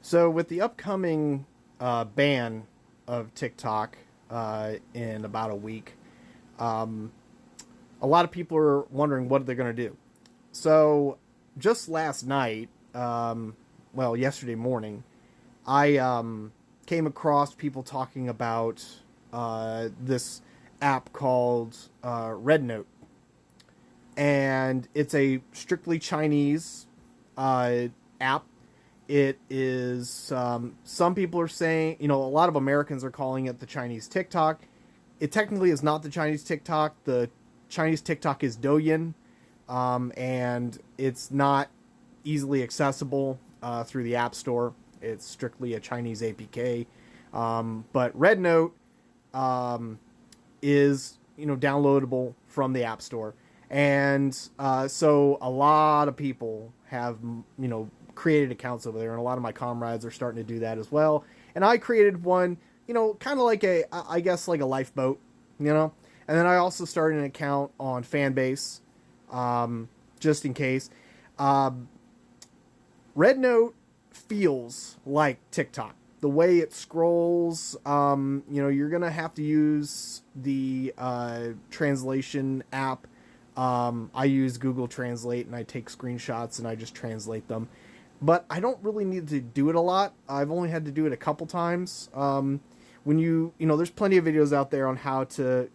So with the upcoming ban of TikTok in about a week, um, a lot of people are wondering what they're going to do. So just last night, yesterday morning, I came across people talking about this app called Rednote, and it's a strictly Chinese app. It is, some people are saying, a lot of Americans are calling it the Chinese TikTok. It technically is not the Chinese TikTok. The Chinese TikTok is Douyin, and it's not easily accessible through the App Store. It's strictly a Chinese APK. But Rednote is downloadable from the App Store, and so a lot of people have created accounts over there, and a lot of my comrades are starting to do that as well. And I created one, kind of like I guess like a lifeboat, and then I also started an account on Fanbase, just in case. Um, Rednote feels like TikTok. The way it scrolls, you're gonna have to use the translation app. I use Google Translate and I take screenshots and I just translate them. But I don't really need to do it a lot. I've only had to do it a couple times. When there's plenty of videos out there on how to,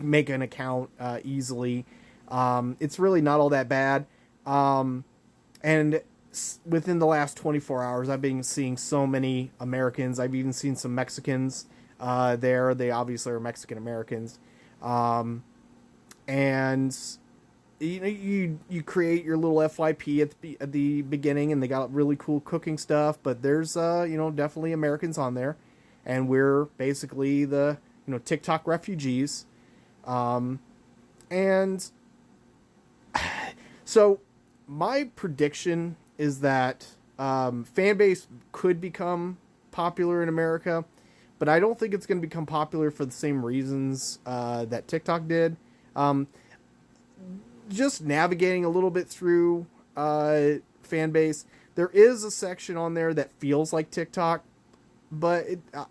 make an account easily. It's really not all that bad. And within the last 24 hours, I've been seeing so many Americans. I've even seen some Mexicans there. They obviously are Mexican Americans. And you create your little FYP at the beginning, and they got really cool cooking stuff. But there's definitely Americans on there, and we're basically the TikTok refugees. And so my prediction is that Fanbase could become popular in America, but I don't think it's going to become popular for the same reasons that TikTok did. Just navigating a little bit through Fanbase, there is a section on there that feels like TikTok, but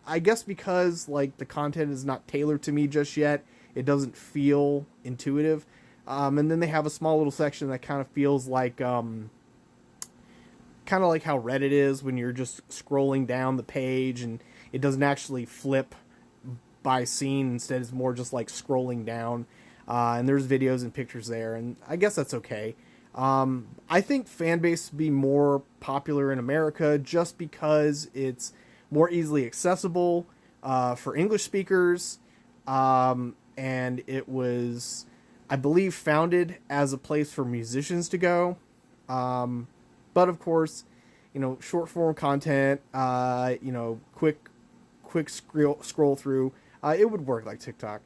I guess because like the content is not tailored to me just yet, it doesn't feel intuitive. And then they have a small little section that kind of feels like kind of like how Reddit is when you're just scrolling down the page and it doesn't actually flip by scene. Instead, it's more just like scrolling down. And there's videos and pictures there, and I guess that's okay. I think Fanbase would be more popular in America just because it's more easily accessible for English speakers, and it was, I believe, founded as a place for musicians to go. But of course, short form content, quick scroll through, it would work like TikTok.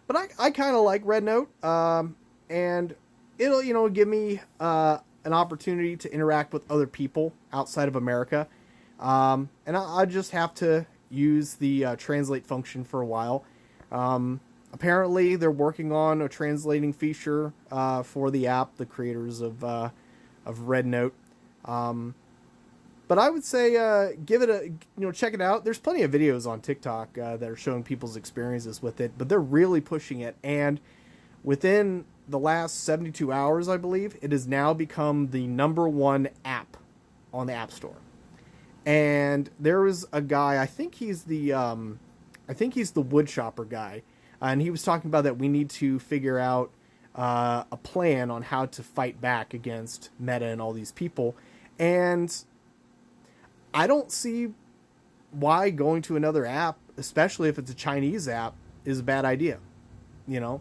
But I kind of like Rednote, and it'll give me an opportunity to interact with other people outside of America, and I just have to use the translate function for a while. Apparently, they're working on a translating feature for the app, the creators of Rednote. But I would say give it check it out. There's plenty of videos on TikTok that are showing people's experiences with it, but they're really pushing it. And within the last 72 hours, I believe, it has now become the number one app on the App Store. And there was a guy, I think he's the woodshopper guy, and he was talking about that we need to figure out a plan on how to fight back against Meta and all these people. And I don't see why going to another app, especially if it's a Chinese app, is a bad idea. It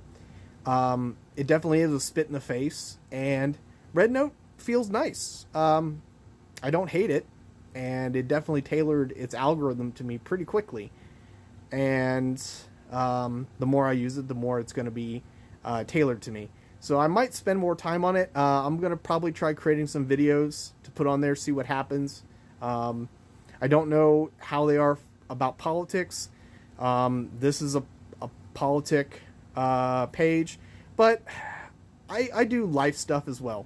definitely is a spit in the face, and Rednote feels nice. I don't hate it, and it definitely tailored its algorithm to me pretty quickly. And the more I use it, the more it's going to be tailored to me. So I might spend more time on it. I'm going to probably try creating some videos to put on there, see what happens. I don't know how they are about politics. This is a politic page, but I do life stuff as well.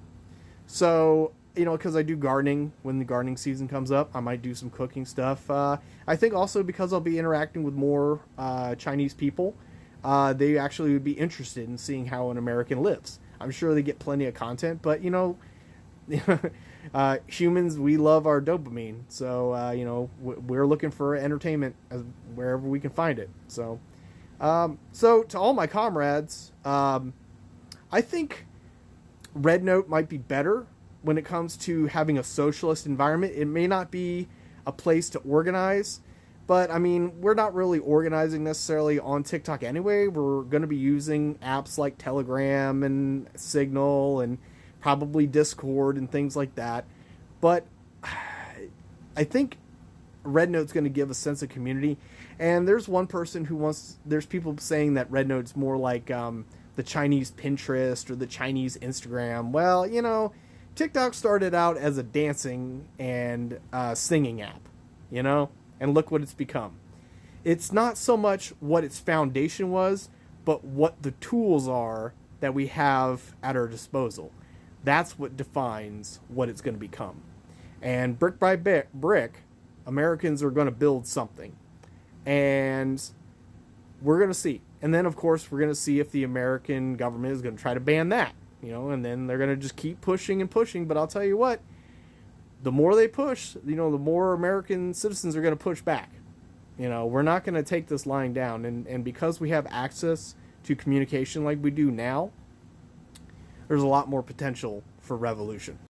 So because I do gardening when the gardening season comes up, I might do some cooking stuff. I think also because I'll be interacting with more Chinese people, they actually would be interested in seeing how an American lives. I'm sure they get plenty of content, but humans, we love our dopamine, so we're looking for entertainment wherever we can find it. So to all my comrades, I think Rednote might be better when it comes to having a socialist environment. It may not be a place to organize, but I mean, we're not really organizing necessarily on TikTok anyway. We're going to be using apps like Telegram and Signal and probably Discord and things like that. But I think Rednote's going to give a sense of community. And there's one person there's people saying that Rednote's more like the Chinese Pinterest or the Chinese Instagram. Well, TikTok started out as a dancing and singing app, and look what it's become. It's not so much what its foundation was, but what the tools are that we have at our disposal. That's what defines what it's going to become. And brick by brick, Americans are going to build something. And we're going to see. And then, of course, we're going to see if the American government is going to try to ban that. And then they're going to just keep pushing and pushing. But I'll tell you what, the more they push, the more American citizens are going to push back. We're not going to take this lying down. And because we have access to communication like we do now, there's a lot more potential for revolution.